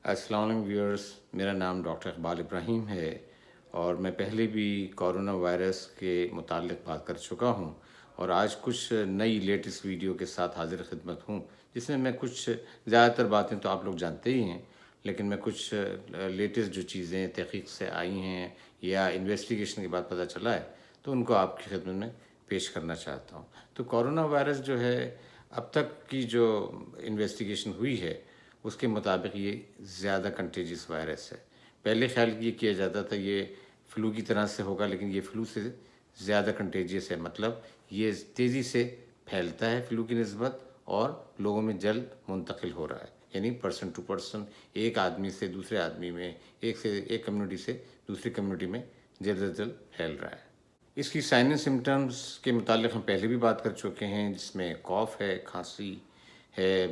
السلام علیکم ویورز، میرا نام ڈاکٹر اقبال ابراہیم ہے اور میں پہلے بھی کورونا وائرس کے متعلق بات کر چکا ہوں اور آج کچھ نئی لیٹسٹ ویڈیو کے ساتھ حاضر خدمت ہوں، جس میں کچھ زیادہ تر باتیں تو آپ لوگ جانتے ہی ہیں، لیکن میں کچھ لیٹسٹ جو چیزیں تحقیق سے آئی ہیں یا انویسٹیگیشن کے بعد پتہ چلا ہے تو ان کو آپ کی خدمت میں پیش کرنا چاہتا ہوں۔ تو کورونا وائرس جو ہے اب تک کی جو انویسٹیگیشن ہوئی ہے اس کے مطابق یہ زیادہ کنٹیجس وائرس ہے۔ پہلے خیال یہ کیا جاتا تھا یہ فلو کی طرح سے ہوگا، لیکن یہ فلو سے زیادہ کنٹیجس ہے، مطلب یہ تیزی سے پھیلتا ہے فلو کی نسبت اور لوگوں میں جلد منتقل ہو رہا ہے، یعنی پرسن ٹو پرسن، ایک آدمی سے دوسرے آدمی میں، ایک کمیونٹی سے دوسری کمیونٹی میں جلد از جلد پھیل رہا ہے۔ اس کی سائن سمٹمز کے متعلق ہم پہلے بھی بات کر چکے ہیں، جس میں کاف ہے، کھانسی ہے،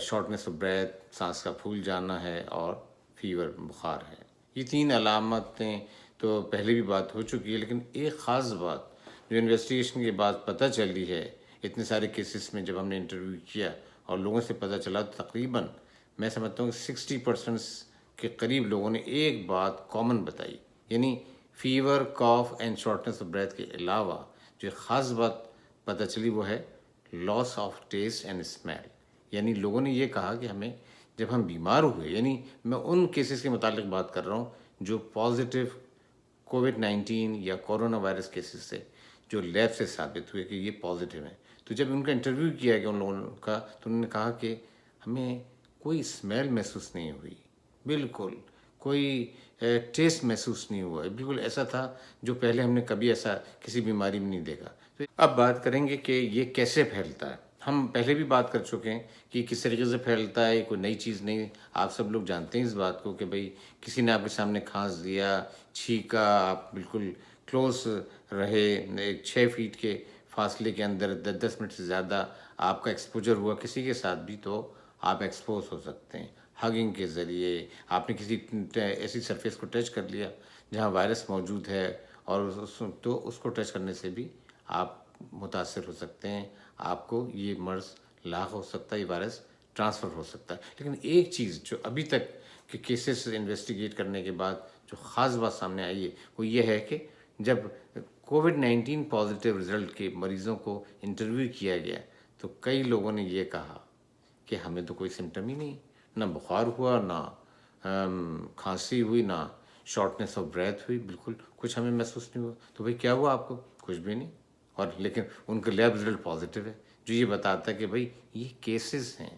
شارٹنیس آف بریتھ، سانس کا پھول جانا ہے اور فیور، بخار ہے۔ یہ تین علامتیں تو پہلے بھی بات ہو چکی ہے، لیکن ایک خاص بات جو انویسٹیگیشن کے بعد پتہ چلی ہے، اتنے سارے کیسز میں جب ہم نے انٹرویو کیا اور لوگوں سے پتہ چلا، تو تقریباً میں سمجھتا ہوں کہ 60% کے قریب لوگوں نے ایک بات کامن بتائی، یعنی فیور، کاف اینڈ شارٹنیس آف بریتھ کے علاوہ جو خاص بات پتہ چلی وہ ہے لاس آف ٹیسٹ اینڈ اسمیل۔ یعنی لوگوں نے یہ کہا کہ ہمیں جب ہم بیمار ہوئے، یعنی میں ان کیسز کے متعلق بات کر رہا ہوں جو پازیٹیو کووڈ-19 یا کورونا وائرس کیسز سے جو لیب سے ثابت ہوئے کہ یہ پازیٹیو ہیں، تو جب ان کا انٹرویو کیا گیا ان لوگوں کا، تو انہوں نے کہا کہ ہمیں کوئی اسمیل محسوس نہیں ہوئی، بالکل کوئی ٹیسٹ محسوس نہیں ہوا، بالکل ایسا تھا جو پہلے ہم نے کبھی ایسا کسی بیماری میں نہیں دیکھا۔ تو اب بات کریں گے کہ یہ کیسے پھیلتا ہے۔ ہم پہلے بھی بات کر چکے ہیں کہ کس طریقے سے پھیلتا ہے، کوئی نئی چیز نہیں، آپ سب لوگ جانتے ہیں اس بات کو کہ بھئی کسی نے آپ کے سامنے کھانس دیا، چھینکا، آپ بالکل کلوز رہے، 6 فیٹ کے فاصلے کے اندر 10 منٹ سے زیادہ آپ کا ایکسپوجر ہوا کسی کے ساتھ بھی، تو آپ ایکسپوز ہو سکتے ہیں۔ ہگنگ کے ذریعے آپ نے کسی ایسی سرفیس کو ٹچ کر لیا جہاں وائرس موجود ہے اور تو اس کو ٹچ کرنے سے بھی آپ متاثر ہو سکتے ہیں، آپ کو یہ مرض لاحق ہو سکتا ہے، یہ وائرس ٹرانسفر ہو سکتا ہے۔ لیکن ایک چیز جو ابھی تک کے کیسز انویسٹیگیٹ کرنے کے بعد جو خاص بات سامنے آئی ہے وہ یہ ہے کہ جب کووڈ-19 پازیٹیو رزلٹ کے مریضوں کو انٹرویو کیا گیا تو کئی لوگوں نے یہ کہا کہ ہمیں تو کوئی سمٹم ہی نہیں، نہ بخار ہوا، نہ کھانسی ہوئی، نہ شارٹنیس آف بریتھ ہوئی، بالکل کچھ ہمیں محسوس نہیں ہوا۔ تو بھئی کیا ہوا آپ کو؟ کچھ بھی نہیں، اور لیکن ان کا لیب رزلٹ پازیٹیو ہے، جو یہ بتاتا ہے کہ بھئی یہ کیسز ہیں،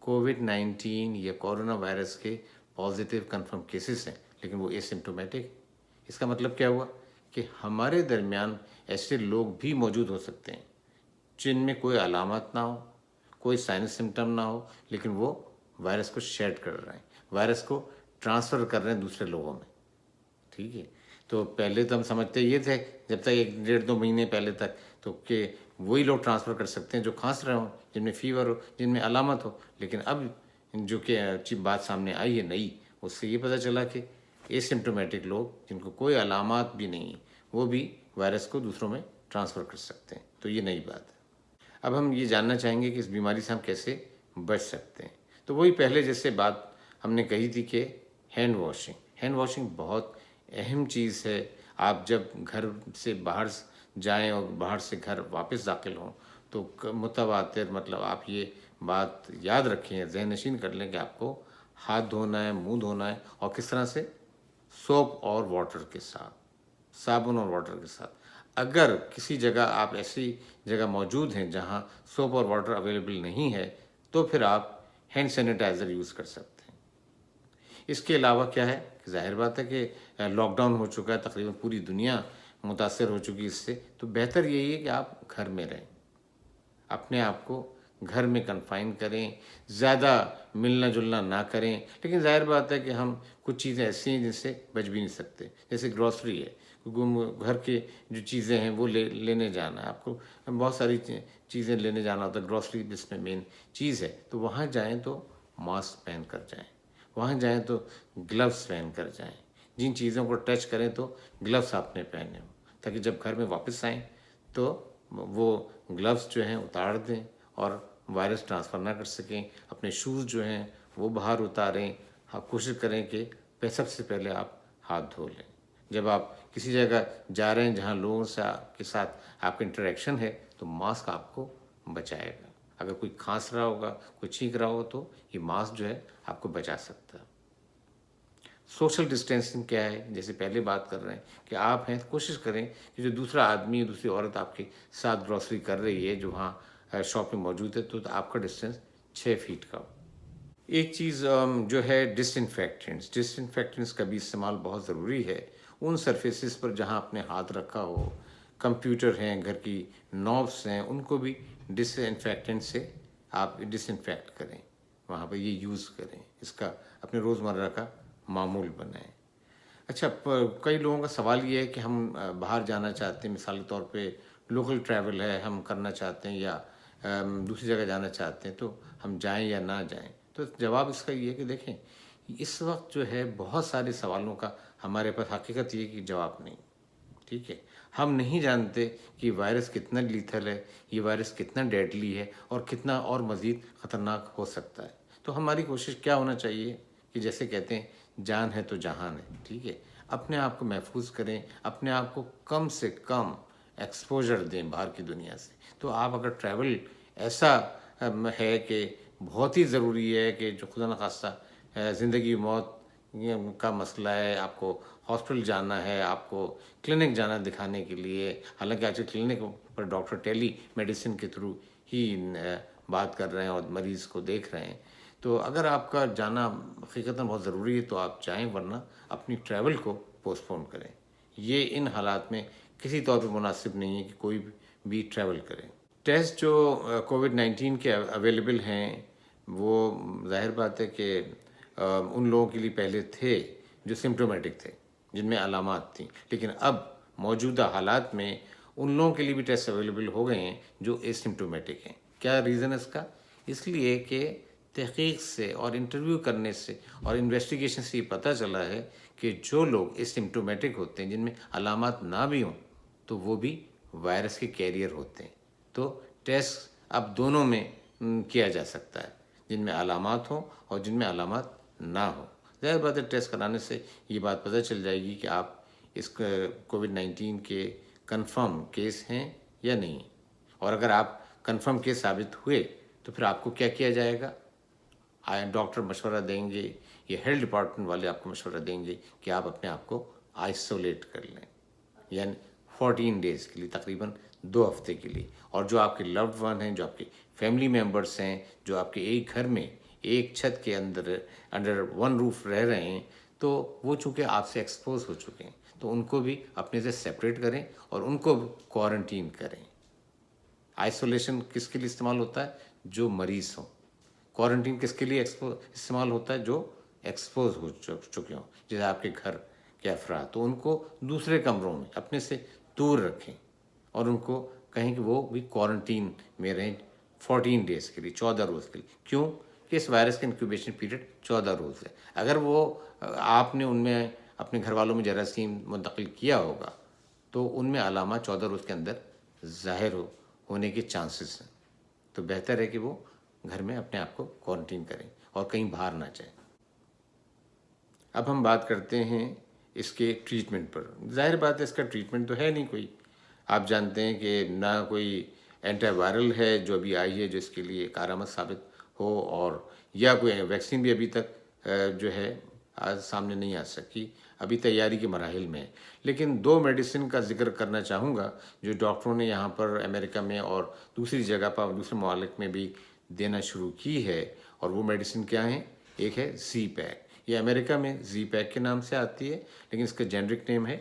کووڈ-19 یا کورونا وائرس کے پازیٹیو کنفرم کیسز ہیں، لیکن وہ اسمپٹومیٹک۔ اس کا مطلب کیا ہوا کہ ہمارے درمیان ایسے لوگ بھی موجود ہو سکتے ہیں جن میں کوئی علامات نہ ہو، کوئی سائنس سمٹم نہ ہو، لیکن وہ وائرس کو شیئر کر رہے ہیں، وائرس کو ٹرانسفر کر رہے ہیں دوسرے لوگوں میں، ٹھیک ہے۔ تو پہلے تو ہم سمجھتے یہ تھے جب تک 1 ڈیڑھ 2 مہینے پہلے تک تو کہ وہی لوگ ٹرانسفر کر سکتے ہیں جو کھانس رہے ہوں، جن میں فیور ہو، جن میں علامت ہو، لیکن اب جو کہ بات سامنے آئی ہے نئی، اس سے یہ پتہ چلا کہ اسمپٹومیٹک لوگ جن کو کوئی علامات بھی نہیں وہ بھی وائرس کو دوسروں میں ٹرانسفر کر سکتے ہیں، تو یہ نئی بات ہے۔ اب ہم یہ جاننا چاہیں گے کہ اس بیماری سے ہم کیسے بچ سکتے ہیں۔ تو وہی پہلے جیسے بات ہم نے کہی تھی کہ ہینڈ واشنگ بہت اہم چیز ہے۔ آپ جب گھر سے باہر جائیں اور باہر سے گھر واپس داخل ہوں تو متواتر مطلب آپ یہ بات یاد رکھیں، ذہن نشین کر لیں کہ آپ کو ہاتھ دھونا ہے، منہ دھونا ہے، اور کس طرح سے؟ سوپ اور واٹر کے ساتھ، صابن اور واٹر کے ساتھ۔ اگر کسی جگہ آپ ایسی جگہ موجود ہیں جہاں سوپ اور واٹر اویلیبل نہیں ہے تو پھر آپ ہینڈ سینیٹائزر یوز کر سکتے ہیں۔ اس کے علاوہ کیا ہے کہ ظاہر بات ہے کہ لاک ڈاؤن ہو چکا ہے، تقریباً پوری دنیا متاثر ہو چکی اس سے، تو بہتر یہی ہے کہ آپ گھر میں رہیں، اپنے آپ کو گھر میں کنفائن کریں، زیادہ ملنا جلنا نہ کریں۔ لیکن ظاہر بات ہے کہ ہم کچھ چیزیں ایسی ہیں جن سے بچ بھی نہیں سکتے، جیسے گروسری ہے، گھر کے جو چیزیں ہیں وہ لینے جانا ہے، آپ کو بہت ساری چیزیں لینے جانا ہوتا ہے، گروسری جس میں مین چیز ہے، تو وہاں جائیں تو ماسک پہن کر جائیں، وہاں جائیں تو گلوز پہن کر جائیں، جن چیزوں کو ٹچ کریں تو گلوز آپ نے پہنے ہوں، تاکہ جب گھر میں واپس آئیں تو وہ گلوز جو ہیں اتار دیں اور وائرس ٹرانسفر نہ کر سکیں۔ اپنے شوز جو ہیں وہ باہر اتاریں. ہاں کوشش کریں کہ سب سے پہلے آپ ہاتھ دھو لیں. جب آپ کسی جگہ جا رہے ہیں جہاں لوگوں سے کے ساتھ آپ کا انٹریکشن ہے تو ماسک آپ کو بچائے گا. اگر کوئی کھانس رہا ہوگا, کوئی چھینک رہا ہو تو یہ ماسک جو ہے آپ کو بچا سکتا ہے. سوشل ڈسٹینسنگ کیا ہے؟ جیسے پہلے بات کر رہے ہیں کہ آپ ہیں, کوشش کریں کہ جو دوسرا آدمی, دوسری عورت آپ کے ساتھ گروسری کر رہی ہے, جو وہاں شاپ میں موجود ہے, تو آپ کا ڈسٹینس 6 فیٹ کا ہو. ایک چیز جو ہے ڈس انفیکٹنٹس کا بھی استعمال بہت ضروری ہے. ان سرفیسز پر جہاں آپ نے ہاتھ رکھا ہو, کمپیوٹر ہیں, گھر کی نوبس ہیں, ان کو بھی ڈس انفیکٹنٹ سے آپ ڈس انفیکٹ کریں, وہاں پہ یہ یوز کریں. اس کا اپنے روزمرہ کا معمول بنائیں. اچھا, کئی لوگوں کا سوال یہ ہے کہ ہم باہر جانا چاہتے ہیں, مثال کے طور پہ لوکل ٹریول ہے, ہم کرنا چاہتے ہیں یا دوسری جگہ جانا چاہتے ہیں, تو ہم جائیں یا نہ جائیں. تو جواب اس کا یہ ہے کہ دیکھیں, اس وقت جو ہے بہت سارے سوالوں کا ہمارے پاس حقیقت یہ کہ جواب نہیں. ٹھیک ہے, ہم نہیں جانتے کہ یہ وائرس کتنا لیتھل ہے, یہ وائرس کتنا ڈیڈلی ہے, اور کتنا اور مزید خطرناک ہو سکتا ہے. تو ہماری کوشش کیا ہونا چاہیے کہ جیسے کہتے ہیں جان ہے تو جہان ہے. ٹھیک ہے, اپنے آپ کو محفوظ کریں, اپنے آپ کو کم سے کم ایکسپوجر دیں باہر کی دنیا سے. تو آپ اگر ٹریول ایسا ہے کہ بہت ہی ضروری ہے کہ جو خدا نخواستہ زندگی موت کا مسئلہ ہے, آپ کو ہاسپٹل جانا ہے, آپ کو کلینک جانا دکھانے کے لیے, حالانکہ آج کلینک پر ڈاکٹر ٹیلی میڈیسن کے تھرو ہی بات کر رہے ہیں اور مریض کو دیکھ رہے ہیں, تو اگر آپ کا جانا حقیقتاً بہت ضروری ہے تو آپ جائیں, ورنہ اپنی ٹریول کو پوسٹ پون کریں. یہ ان حالات میں کسی طور پہ مناسب نہیں ہے کہ کوئی بھی ٹریول کرے. ٹیسٹ جو کووڈ-19 کے اویلیبل ہیں وہ ظاہر بات ہے کہ ان لوگوں کے لیے پہلے تھے جو سمپٹومیٹک تھے, جن میں علامات تھیں, لیکن اب موجودہ حالات میں ان لوگوں کے لیے بھی ٹیسٹ اویلیبل ہو گئے ہیں جو اسمپٹومیٹک ہیں. کیا ریزن ہے اس کا؟ اس لیے کہ تحقیق سے اور انٹرویو کرنے سے اور انویسٹیگیشن سے یہ پتہ چلا ہے کہ جو لوگ اسمپٹومیٹک ہوتے ہیں, جن میں علامات نہ بھی ہوں, تو وہ بھی وائرس کے کیریئر ہوتے ہیں. تو ٹیسٹ اب دونوں میں کیا جا سکتا ہے, جن میں علامات ہوں اور جن میں علامات نہ ہوں. ظاہر بات ہے ٹیسٹ کرانے سے یہ بات پتہ چل جائے گی کہ آپ اس کووڈ-19 کے کنفرم کیس ہیں یا نہیں, اور اگر آپ کنفرم کیس ثابت ہوئے تو پھر آپ کو کیا کیا جائے گا. ڈاکٹر مشورہ دیں گے, یہ ہیلتھ ڈپارٹمنٹ والے آپ کو مشورہ دیں گے کہ آپ اپنے آپ کو آئسولیٹ کر لیں, یعنی 14 ڈیز کے لیے, تقریباً 2 ہفتے کے لیے. اور جو آپ کے لوڈ ون ہیں, جو آپ کے فیملی ممبرس ہیں, جو آپ کے ایک گھر میں ایک چھت کے انڈر ون روف رہ رہے ہیں, تو وہ چونکہ آپ سے ایکسپوز ہو چکے ہیں, تو ان کو بھی اپنے سے سیپریٹ کریں اور ان کو کوارنٹین کریں. آئسولیشن کس کے لیے استعمال ہوتا ہے؟ جو مریض ہوں. کوارنٹین کس کے لیے استعمال ہوتا ہے؟ جو ایکسپوز ہو چکے ہوں, جیسے آپ کے گھر کے افراد, تو ان کو دوسرے کمروں میں اپنے سے دور رکھیں اور ان کو کہیں کہ وہ بھی کوارنٹین میں رہیں 14 ڈیز کے لیے, 14 روز کے لیے. کیوں کہ اس وائرس کا انکیوبیشن پیریڈ 14 روز ہے. اگر وہ آپ نے ان میں اپنے گھر والوں میں جراثیم منتقل کیا ہوگا تو ان میں علامات 14 روز کے اندر ظاہر ہونے کے چانسز ہیں. تو بہتر ہے کہ وہ گھر میں اپنے آپ کو کوارنٹین کریں اور کہیں باہر نہ جائیں. اب ہم بات کرتے ہیں اس کے ٹریٹمنٹ پر. ظاہر بات ہے اس کا ٹریٹمنٹ تو ہے نہیں کوئی. آپ جانتے ہیں کہ نہ کوئی اینٹی وائرل ہے جو ابھی آئی ہے جو اس کے لیے کارآمد ثابت ہو, اور یا کوئی ویکسین بھی ابھی تک جو ہے سامنے نہیں آ سکی, ابھی تیاری کے مراحل میں. لیکن 2 میڈیسن کا ذکر کرنا چاہوں گا جو ڈاکٹروں نے یہاں پر امریکہ میں اور دوسری جگہ پر, دوسرے ممالک میں بھی دینا شروع کی ہے. اور وہ میڈیسن کیا ہیں؟ ایک ہے زی پیک. یہ امریکہ میں زی پیک کے نام سے آتی ہے, لیکن اس کا جنرک نیم ہے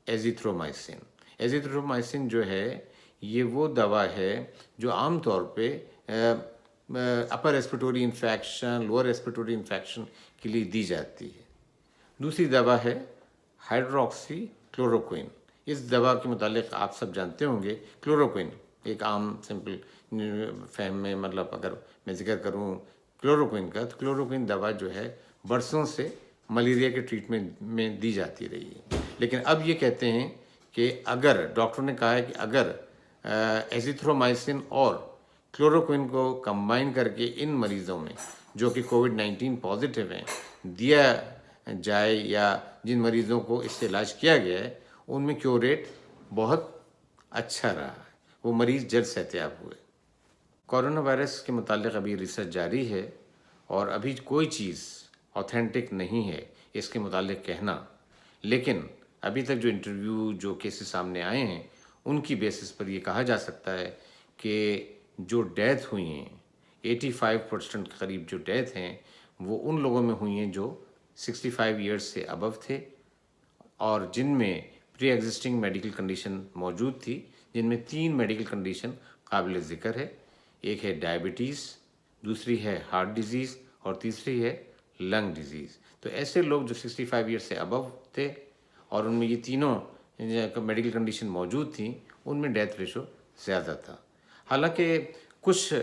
ایزیتھرومائسن. ایزیتھرومائسن جو ہے یہ وہ دوا ہے جو عام طور پہ upper respiratory infection, lower respiratory infection کے لیے دی جاتی ہے. دوسری دوا ہے ہائیڈروکسی کلوروکوئن. اس دوا کے متعلق آپ سب جانتے ہوں گے. کلوروکوئن ایک عام سمپل فہم میں, مطلب اگر میں ذکر کروں کلوروکوئن کا, تو کلوروکوئن دوا جو ہے برسوں سے ملیریا کے ٹریٹمنٹ میں دی جاتی رہی ہے. لیکن اب یہ کہتے ہیں کہ اگر ڈاکٹر نے کہا ہے کہ اگر ایزیتھرومائسن اور کلوروکوئن کو کمبائن کر کے ان مریضوں میں جو کہ کووڈ-19 پازیٹیو ہیں دیا جائے یا جن مریضوں کو اس سے علاج کیا گیا ہے ان میں کیور ریٹ بہت اچھا رہا ہے، وہ مریض جلد صحتیاب ہوئے۔ کورونا وائرس کے متعلق ابھی ریسرچ جاری ہے اور ابھی کوئی چیز اوتھینٹک نہیں ہے اس کے متعلق کہنا، لیکن ابھی تک جو انٹرویو جو کیسز سامنے آئے ہیں ان کی بیسس پر یہ کہا جا سکتا ہے کہ جو ڈیتھ ہوئی ہیں 85% کے قریب جو ڈیتھ ہیں وہ ان لوگوں میں ہوئی ہیں جو 65 ایئرس سے ابو تھے اور جن میں پری ایگزسٹنگ میڈیکل کنڈیشن موجود تھی، جن میں 3 میڈیکل کنڈیشن قابل ذکر ہے۔ ایک ہے ڈائبٹیز، دوسری ہے ہارٹ ڈیزیز اور تیسری ہے لنگ ڈیزیز۔ تو ایسے لوگ جو 65 ایئر سے ابو تھے اور ان میں یہ تینوں میڈیکل کنڈیشن موجود تھیں، ان میں ڈیتھ ریشو زیادہ تھا۔ حالانکہ کچھ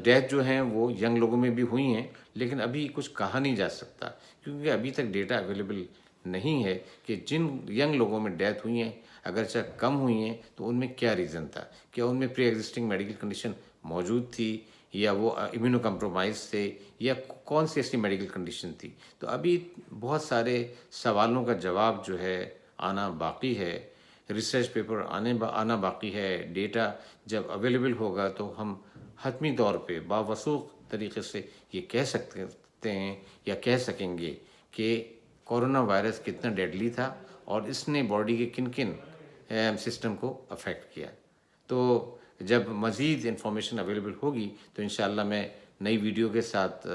ڈیتھ جو ہیں وہ ینگ لوگوں میں بھی ہوئی ہیں، لیکن ابھی کچھ کہا نہیں جا سکتا کیونکہ ابھی تک ڈیٹا اویلیبل نہیں ہے کہ جن ینگ لوگوں میں ڈیتھ ہوئی ہیں اگرچہ کم ہوئی ہیں تو ان میں کیا ریزن تھا، کیا ان میں پری ایگزسٹنگ میڈیکل کنڈیشن موجود تھی یا وہ امیونو کمپرومائز تھے یا کون سی ایسی میڈیکل کنڈیشن تھی۔ تو ابھی بہت سارے سوالوں کا جواب جو ہے آنا باقی ہے، ریسرچ پیپر آنا باقی ہے۔ ڈیٹا جب اویلیبل ہوگا تو ہم حتمی طور پہ باوثوق طریقے سے یہ کہہ سکتے ہیں یا کہہ سکیں گے کہ کورونا وائرس کتنا ڈیڈلی تھا اور اس نے باڈی کے کن کن سسٹم کو افیکٹ کیا۔ تو جب مزید انفارمیشن اویلیبل ہوگی تو انشاءاللہ میں نئی ویڈیو کے ساتھ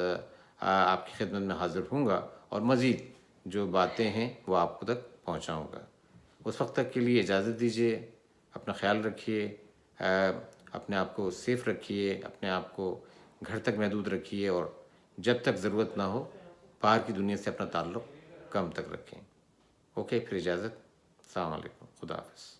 آپ کی خدمت میں حاضر ہوں گا اور مزید جو باتیں ہیں وہ آپ کو تک پہنچاؤں گا۔ اس وقت تک کے لیے اجازت دیجیے، اپنا خیال رکھیے، اپنے آپ کو سیف رکھیے، اپنے آپ کو گھر تک محدود رکھیے اور جب تک ضرورت نہ ہو باہر کی دنیا سے اپنا تعلق کم تک رکھیں۔ اوکے، پھر اجازت، السلام علیکم، خدا حافظ۔